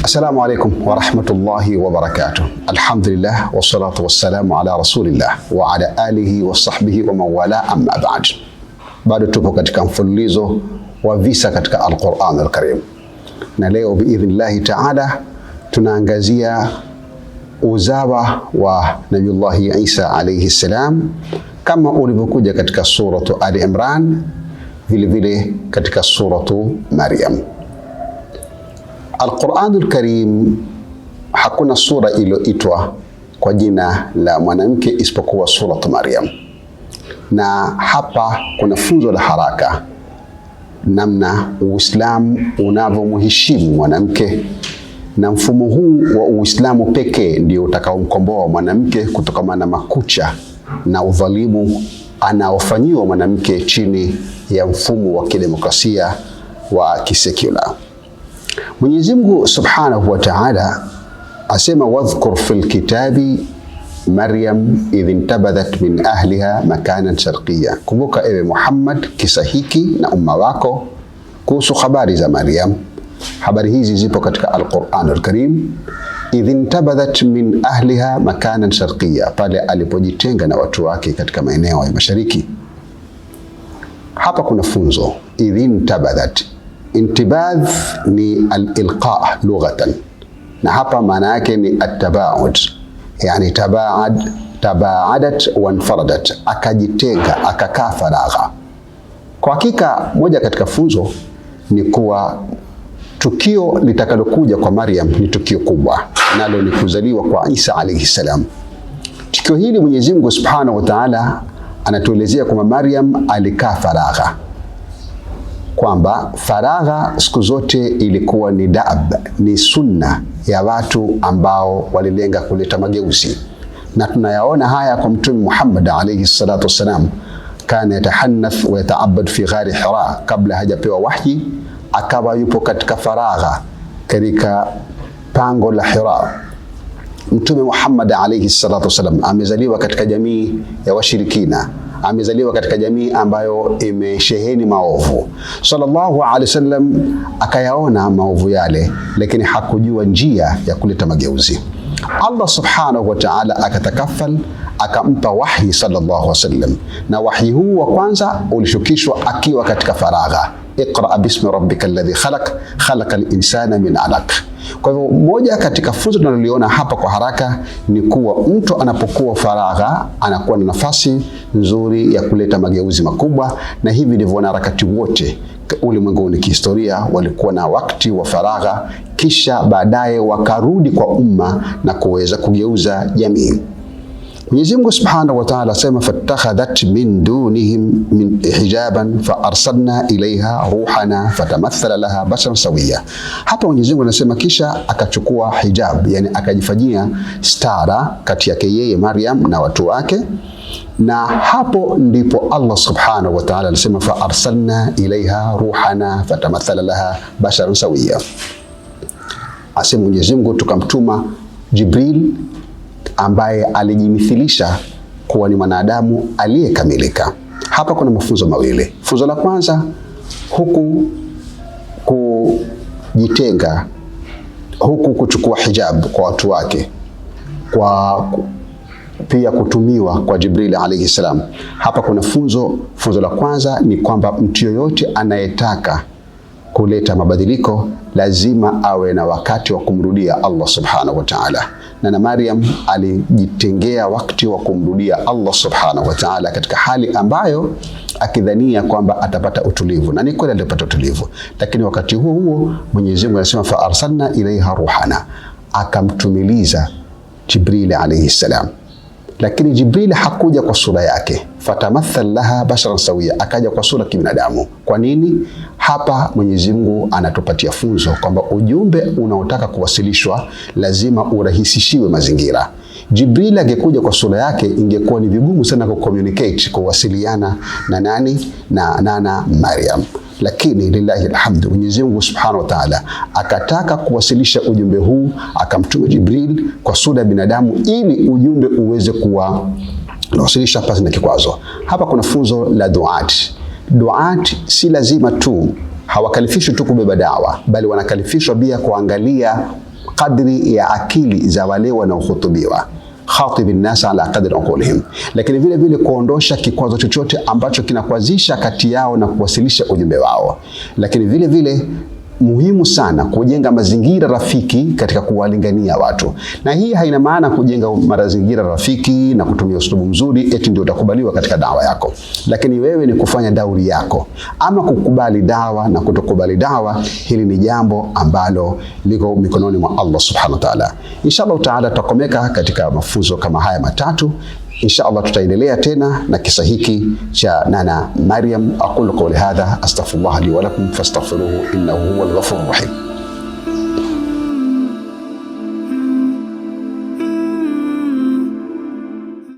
Assalamu alaikum wa rahmatullahi wa barakatuh. Alhamdulillah wassalatu wassalamu ala rasulillah wa ala alihi wa sahbihi wa mawala, amma ba'd. Bado tupo katika mfululizo wa visa katika Al-Quran Al-Karim, na leo biidhnillahi ta'ala tunaangazia uzawa wa Nabiyullahi Isa alayhi salam kama ulivyokuja katika suratu Ali Imran, vile vile katika suratu Maryam. Al-Quranul Karim, hakuna sura iliyoitwa kwa jina la mwanamke isipokuwa suratu Maryam. Na hapa kuna funzo la haraka namna Uislamu unavyomheshimu mwanamke, na mfumo huu wa Uislamu pekee ndio utakaomkomboa mwanamke kutokana na makucha na udhalimu anaofanyiwa mwanamke chini ya mfumo wa kidemokrasia wa kisekula. Mwenyezi Mungu Subhanahu wa Ta'ala asema, wadhkur fil kitabi Maryam idh intabadhat min ahliha makanan sharqiyya. Kumbuka ewe Muhammad kisa hiki na umma wako kuhusu habari za Maryam. Habari hizi zipo katika Al-Quran Al-Karim. Idh intabadhat min ahliha makanan sharqiyya, pale alipojitenga na watu wake katika maeneo ya mashariki. Hapa kuna funzo. Idh intabadhat, intibadh ni al-ilqa lughatan, na hapa maana yake ni at-tabaud, yani tabaadat wa infaradat, akajitenga, akakaa faragha. Kwa hakika moja katika funzo ni kuwa tukio litakalokuja kwa Maryam ni tukio kubwa, nalo ni kuzaliwa kwa Isa alayhi salam. Tukio hili Mwenyezi Mungu Subhanahu wa Ta'ala anatuelezea kwamba Maryam alikaa faragha, kwamba faragha siku zote ilikuwa ni da'ab, ni sunna ya watu ambao walilenga kuleta mageuzi. Na tunayaona haya kwa Mtume Muhammad alayhi salatu wassalam, kana yatahannath wa yata'abbad fi ghari Hira, kabla hajapewa wahyi akawa yupo katika faragha katika pango la Hira. Mtume Muhammad alayhi salatu wassalam amezaliwa katika jamii ya washirikina, amezaliwa katika jamii ambayo imesheheni maovu. Sallallahu alaihi wasallam akayaona maovu yale, lakini hakujua njia ya kuleta mageuzi. Allah Subhanahu wa Ta'ala akatakafal, akampa wahi sallallahu alaihi wasallam, na wahi huu wa kwanza ulishukishwa akiwa katika faragha. Iqra bismi rabbika alladhi khalaq, khalaqal insana min alaq. Kwa hivyo moja katika funzo tunaloliona hapa kwa haraka ni kuwa mtu anapokuwa faragha anakuwa na nafasi nzuri ya kuleta mageuzi makubwa, na hivi ndivyo wanaharakati wote ulimwenguni kihistoria walikuwa na wakati wa faragha, kisha baadaye wakarudi kwa umma na kuweza kugeuza jamii. Mwenyezi Mungu Subhanahu wa Ta'ala asema, fattakhadhat min dunihim min hijaban fa arsalna ilaiha ruhana fatamathala laha basharan sawiyya. Hapa Mwenyezi Mungu anasema kisha akachukua hijab, yani akajifanyia stara kati yake yeye Maryam na watu wake, na hapo ndipo Allah Subhanahu wa Ta'ala anasema, fa arsalna ilaiha ruhana fatamathala laha basharan sawiyya. Asema Mwenyezi Mungu tukamtuma Jibril ambaye alijimithilisha kuwa ni mwanadamu aliyekamilika. Hapa kuna mafunzo mawili. Funzo la kwanza, huku kujitenga, huku kuchukua hijab kwa watu wake, kwa pia kutumiwa kwa Jibril alayhi salam. Hapa kuna funzo. Funzo la kwanza ni kwamba mtu yoyote anayetaka kuleta mabadiliko lazima awe na wakati wa kumrudia Allah Subhanahu wa Ta'ala. Na Maryam alijitengea wakati wa kumrudia Allah Subhanahu wa Ta'ala katika hali ambayo akidhania kwamba atapata utulivu, na ni kweli alipata utulivu, lakini wakati huo huo Mwenyezi Mungu anasema, fa arsalna ilaiha ruhana, akamtumiliza Jibril alayhi salam. Lakini Jibril hakuja kwa sura yake, fatamathal laha basharan sawiyya, akaja kwa sura kibinadamu. Kwa nini? Hapa Mwenyezi Mungu anatupatia funzo kwamba ujumbe unaotaka kuwasilishwa lazima urahisishiwe mazingira. Jibril angekuja kwa sura yake ingekuwa ni vigumu sana kucommunicate, kuwasiliana na nani? Na Maryam. Lakini lillahi alhamdu, Mwenyezi Mungu Subhanahu wa Ta'ala akataka kuwasilisha ujumbe huu, akamtuma Jibril kwa sura ya binadamu ili ujumbe uweze kuwasilisha pasi na kikwazo. Hapa kuna funzo la duat. Duat si lazima tu, hawakalifishwi tu kubeba dawa, bali wanakalifishwa pia kuangalia kadri ya akili za wale wanaohutubiwa, khatib an-nas ala qadri uqulihim, lakini vile vile kuondosha kikwazo chochote ambacho kinakwazisha kati yao na kuwasilisha ujumbe wao, lakini vile vile muhimu sana kujenga mazingira rafiki katika kuwalingania watu. Na hii haina maana kujenga mazingira rafiki na kutumia uslubu mzuri eti ndio utakubaliwa katika dawa yako, lakini wewe ni kufanya dauri yako. Ama kukubali dawa na kutokubali dawa, hili ni jambo ambalo liko mikononi mwa Allah subhanahu wa ta'ala. Inshallah taala tutakomeka katika mafunzo kama haya matatu. Inshallah tutaendelea tena na kisa hiki cha Nana Maryam. Aqulu qawli hadha astaghfirullah li wa lakum fastaghfiruhu innahu huwal ghafurur rahim.